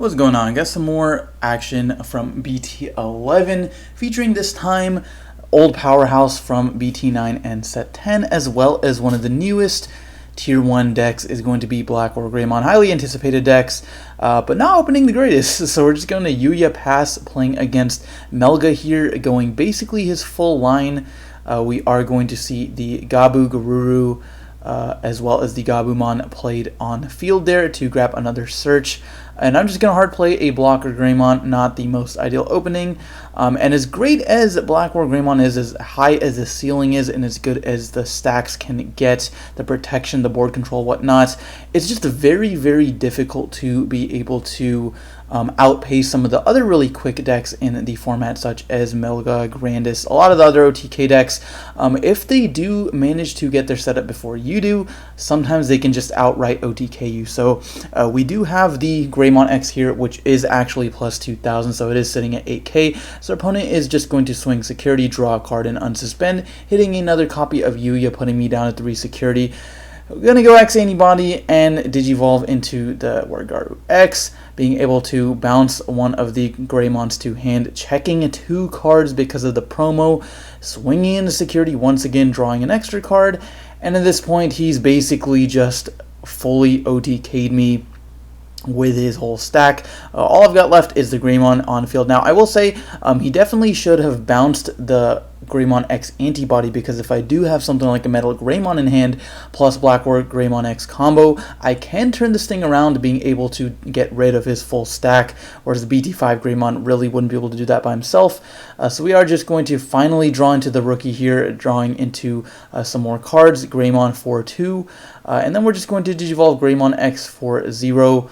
What's going on? Got some more action from BT11, featuring this time old powerhouse from BT9 and set 10, as well as one of the newest tier 1 decks is going to be BlackWarGreymon. Highly anticipated decks, but not opening the greatest. So we're just going to Yuya Pass, playing against Melga here, going basically his full line. We are going to see the Gabu as well as the Gabumon played on field there to grab another search. And I'm just going to hard play a BlackWarGreymon, not the most ideal opening. And as great as BlackWarGreymon is, as high as the ceiling is, and as good as the stacks can get, the protection, the board control, whatnot, it's just very, very difficult to be able to outpace some of the other really quick decks in the format, such as Melga, Grandis, a lot of the other OTK decks. If they do manage to get their setup before you do, sometimes they can just outright OTK you. So we do have the Greymon X here, which is actually plus 2,000, so it is sitting at 8k. So our opponent is just going to swing security, draw a card, and unsuspend, hitting another copy of Yuya, putting me down at 3 security. We're going to go X Antibody and Digivolve into the Wargaru X, being able to bounce one of the Greymons to hand, checking 2 cards because of the promo, swinging into security once again, drawing an extra card, and at this point he's basically just fully OTK'd me with his whole stack. All I've got left is the Greymon on field. Now, I will say he definitely should have bounced the Greymon X Antibody, because if I do have something like a Metalgarurumon in hand plus BlackWarGreymon X combo, I can turn this thing around, being able to get rid of his full stack, whereas the BT5 Greymon really wouldn't be able to do that by himself. So we are just going to finally draw into the rookie here, drawing into some more cards, Greymon for 2, and then we're just going to Digivolve Greymon X for 0,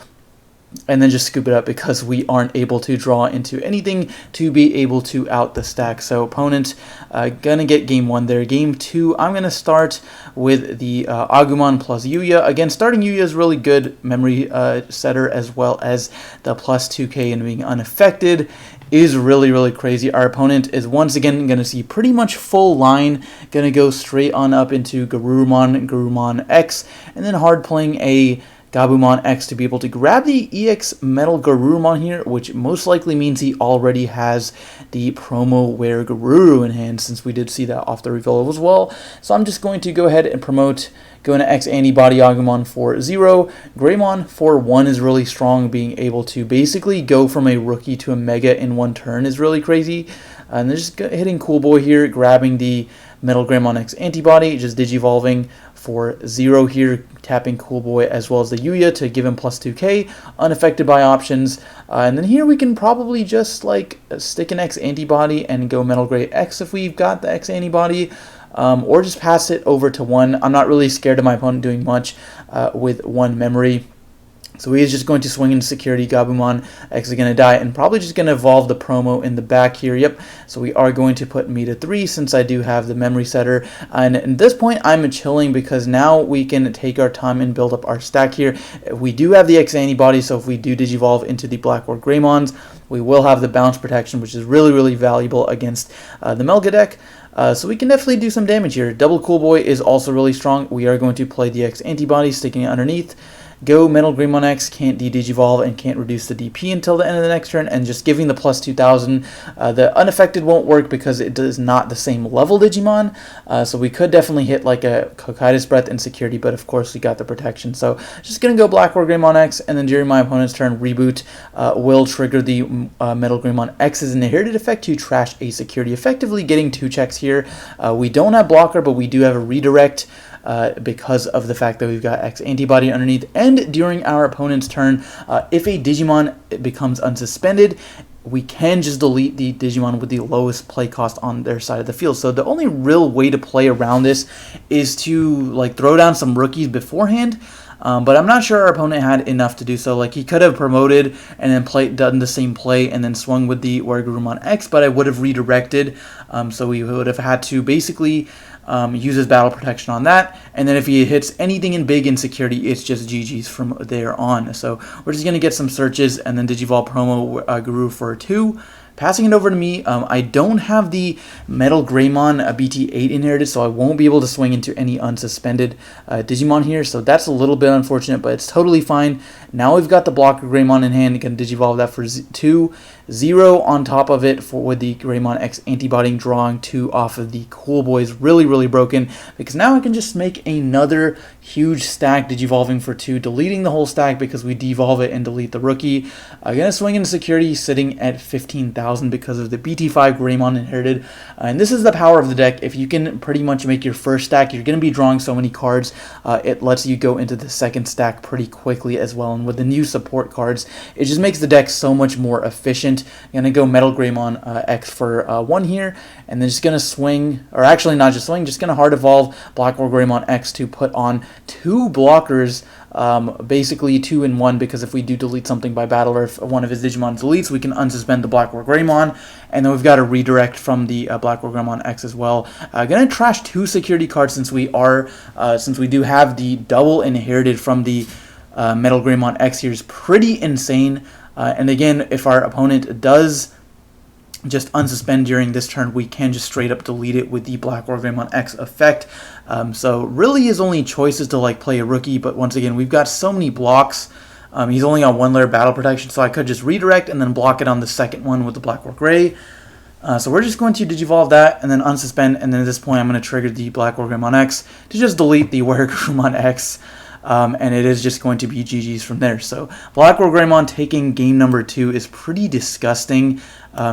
and then just scoop it up because we aren't able to draw into anything to be able to out the stack. So opponent gonna get game 1 there. Game 2, I'm gonna start with the Agumon plus Yuya. Again, starting Yuya is really good memory setter, as well as the plus 2k and being unaffected is really, really crazy. Our opponent is once again going to see pretty much full line, going to go straight on up into Garurumon X, and then hard playing a Gabumon X to be able to grab the EX Metalgarurumon here, which most likely means he already has the promo WereGaruru in hand, since we did see that off the reveal as well. So I'm just going to go ahead and promote going to X Antibody Agumon for 0. Greymon for 1 is really strong, being able to basically go from a rookie to a mega in 1 turn is really crazy. And they're just hitting Cool Boy here, grabbing the Metalgarurumon X Antibody, just Digivolving for 0 here, tapping Cool Boy as well as the Yuya to give him plus 2k, unaffected by options. And then here we can probably just like stick an X Antibody and go Metalgray X if we've got the X Antibody, or just pass it over to 1. I'm not really scared of my opponent doing much with 1 memory. So he is just going to swing into security. Gabumon X is going to die, and probably just going to evolve the promo in the back here. Yep. So we are going to put me to 3, since I do have the memory setter. And at this point, I'm chilling, because now we can take our time and build up our stack here. We do have the X Antibody, so if we do Digivolve into the BlackWarGreymons, we will have the bounce protection, which is really, really valuable against the Melga deck. So we can definitely do some damage here. Double Cool Boy is also really strong. We are going to play the X Antibody, sticking it underneath. Go Metalgarurumon X, can't de-Digivolve and can't reduce the DP until the end of the next turn, and just giving the plus 2,000. The unaffected won't work because it is not the same level Digimon, so we could definitely hit like a Cocytus Breath and security, but of course we got the protection. So just going to go BlackWarGreymon X, and then during my opponent's turn, Reboot will trigger the Metalgarurumon X's inherited effect to trash a security, effectively getting 2 checks here. We don't have blocker, but we do have a redirect, because of the fact that we've got X Antibody underneath. And during our opponent's turn, if a Digimon becomes unsuspended, we can just delete the Digimon with the lowest play cost on their side of the field. So the only real way to play around this is to like throw down some rookies beforehand. But I'm not sure our opponent had enough to do so. Like, he could have promoted and then done the same play and then swung with the WereGarurumon X, but I would have redirected. So we would have had to basically use his battle protection on that. And then if he hits anything in big insecurity, it's just GG's from there on. So we're just going to get some searches and then Digivolve promo Guru for 2. passing it over to me. I don't have the Metalgarurumon BT8 inherited, so I won't be able to swing into any unsuspended Digimon here, so that's a little bit unfortunate, but it's totally fine. Now we've got the BlackWarGreymon in hand. You can Digivolve that for 2-0 on top of it with the Greymon X antibody, drawing 2 off of the Cool Boys. Really, really broken, because now I can just make another huge stack, Digivolving for 2, deleting the whole stack because we devolve it and delete the rookie. I'm going to swing into security, sitting at 15,000 because of the BT5 Greymon inherited. And this is the power of the deck. If you can pretty much make your first stack, you're going to be drawing so many cards. It lets you go into the second stack pretty quickly as well. And with the new support cards, it just makes the deck so much more efficient. I'm going to go Metalgarurumon X for 1 here, and then just going to swing, or actually not just swing, just going to hard evolve BlackWarGreymon X to put on 2 blockers, basically 2 in 1, because if we do delete something by battle, or if one of his Digimon deletes, we can unsuspend the BlackWarGreymon, and then we've got a redirect from the BlackWarGreymon X as well. Gonna trash 2 security cards since we do have the double inherited from the Metalgarurumon X here. Is pretty insane. And again, if our opponent does just unsuspend during this turn, we can just straight up delete it with the BlackWarGreymon X effect. So really his only choice is to like play a rookie, but once again, we've got so many blocks. He's only on 1 layer battle protection, so I could just redirect and then block it on the second one with the BlackWarGrey. So we're just going to Digivolve that and then unsuspend, and then at this point I'm going to trigger the BlackWarGreymon X to just delete the Garurumon X. And it is just going to be GG's from there. So BlackWarGreymon taking game number 2 is pretty disgusting.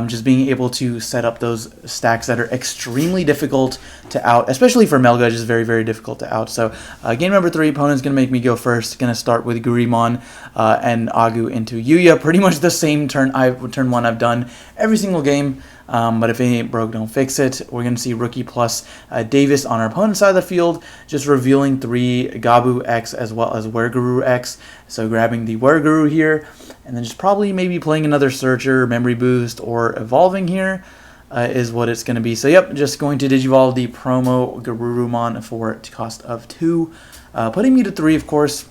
Just being able to set up those stacks that are extremely difficult to out, especially for Melga, just very, very difficult to out. So game number 3, opponent's going to make me go first. Going to start with Gurumon and Agu into Yuya. Pretty much the same turn 1 I've done every single game. But if it ain't broke, don't fix it. We're going to see Rookie plus Davis on our opponent's side of the field, just revealing 3 Gabu X as well as Werguru X. So grabbing the Werguru here, and then just probably maybe playing another Searcher, Memory Boost, or Evolving here is what it's going to be. So yep, just going to Digivolve the promo Garurumon for a cost of 2. Putting me to 3, of course.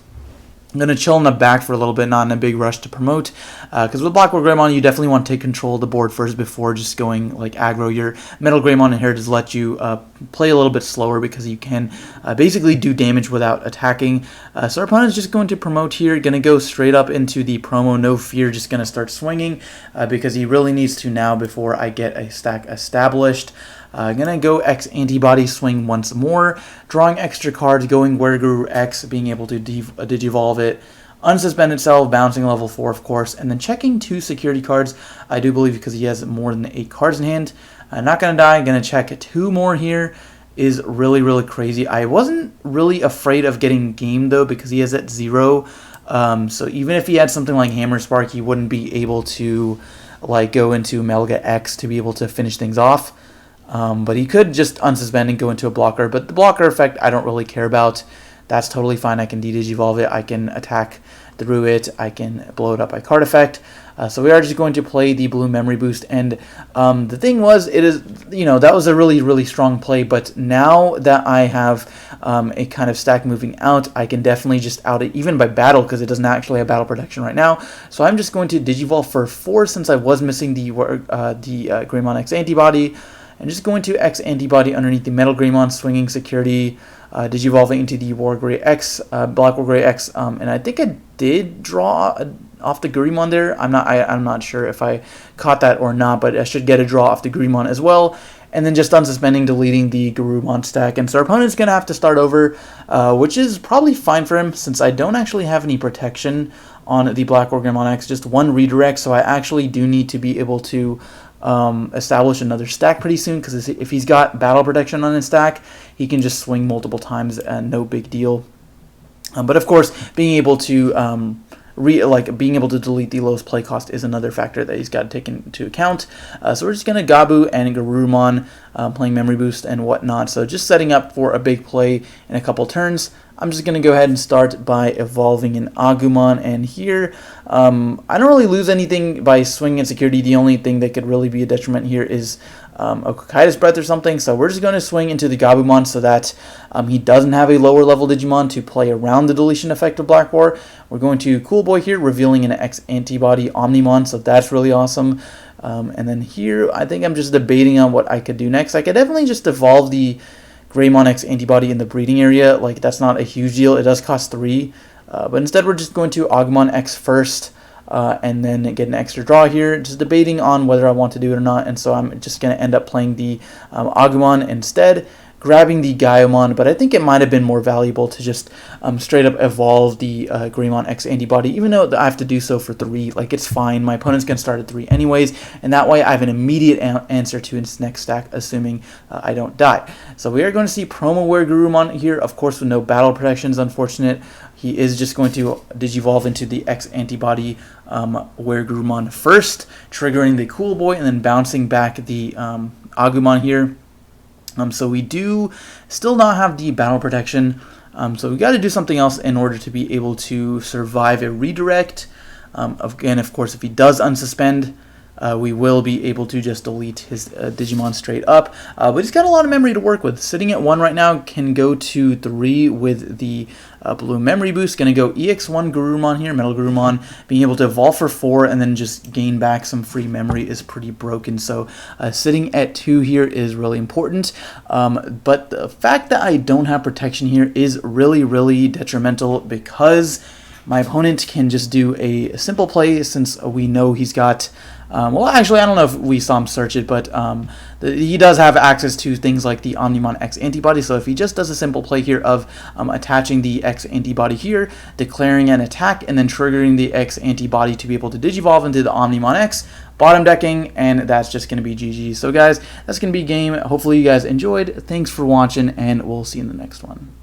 I'm going to chill in the back for a little bit, not in a big rush to promote, because with BlackWarGreymon, you definitely want to take control of the board first before just going like aggro. Your Metalgarurumon inheritors let you play a little bit slower because you can basically do damage without attacking. So our opponent's just going to promote here, going to go straight up into the promo, no fear, just going to start swinging because he really needs to now before I get a stack established. Gonna go X antibody, swing once more, drawing extra cards, going Werguru X, being able to Digivolve it, unsuspend itself, bouncing level 4 of course, and then checking 2 security cards, I do believe, because he has more than 8 cards in hand. Not gonna die, gonna check 2 more here. Is really, really crazy. I wasn't really afraid of getting gamed though, because he has at 0, so even if he had something like Hammer Spark, he wouldn't be able to like go into Melga X to be able to finish things off. But he could just unsuspend and go into a blocker. But the blocker effect I don't really care about. That's totally fine. I can Digivolve it. I can attack through it. I can blow it up by card effect. So we are just going to play the blue Memory Boost. And the thing was, that was a really, really strong play. But now that I have a kind of stack moving out, I can definitely just out it even by battle because it doesn't actually have battle protection right now. So I'm just going to Digivolve for 4 since I was missing the Greymon X antibody. And just going to X antibody underneath the Metalgarurumon, swinging security, Digivolving into the BlackWarGrey X, and I think I did draw off the Gurumon there. I'm not sure if I caught that or not, but I should get a draw off the Gurumon as well. And then just unsuspending, deleting the Garurumon stack. And so our opponent's going to have to start over, which is probably fine for him since I don't actually have any protection on the BlackWarGreymon X, just 1 redirect, so I actually do need to be able to establish another stack pretty soon, because if he's got battle protection on his stack, he can just swing multiple times and no big deal. But of course, being able to delete the lowest play cost is another factor that he's got to take into account. So we're just going to Gabu and Garurumon, playing Memory Boost and whatnot. So just setting up for a big play in a couple turns. I'm just going to go ahead and start by evolving an Agumon, and here I don't really lose anything by swinging in security. The only thing that could really be a detriment here is a Kokaitis Breath or something, so we're just going to swing into the Gabumon so that he doesn't have a lower level Digimon to play around the deletion effect of Black War. We're going to Cool Boy here, revealing an X antibody Omnimon, so that's really awesome. And then here, I think I'm just debating on what I could do next. I could definitely just evolve the Greymon X antibody in the breeding area. Like, that's not a huge deal. It does cost 3. But instead, we're just going to Agumon X first. And then get an extra draw here, just debating on whether I want to do it or not, and so I'm just going to end up playing the Agumon instead, grabbing the Gaiamon, but I think it might have been more valuable to just straight up evolve the Greymon X antibody, even though I have to do so for 3, like, it's fine, my opponent's going to start at 3 anyways, and that way I have an immediate answer to its next stack, assuming I don't die. So we are going to see Promo BlackWarGreymon here, of course with no battle protections, unfortunate. He is just going to Digivolve into the X antibody BlackWarGreymon first, triggering the Cool Boy, and then bouncing back the Agumon here. So we do still not have the battle protection, so we got to do something else in order to be able to survive a redirect. Again, of course, if he does unsuspend, we will be able to just delete his Digimon straight up. But he's got a lot of memory to work with. Sitting at 1 right now, can go to 3 with the blue memory boost. Going to go EX1 Garurumon here, Metalgarurumon. Being able to evolve for 4 and then just gain back some free memory is pretty broken. So sitting at 2 here is really important. But the fact that I don't have protection here is really, really detrimental, because my opponent can just do a simple play, since we know he's got... well, actually, I don't know if we saw him search it, but he does have access to things like the Omnimon X antibody, so if he just does a simple play here of attaching the X antibody here, declaring an attack, and then triggering the X antibody to be able to Digivolve into the Omnimon X, bottom decking, and that's just going to be GG. So guys, that's going to be game. Hopefully you guys enjoyed. Thanks for watching, and we'll see you in the next one.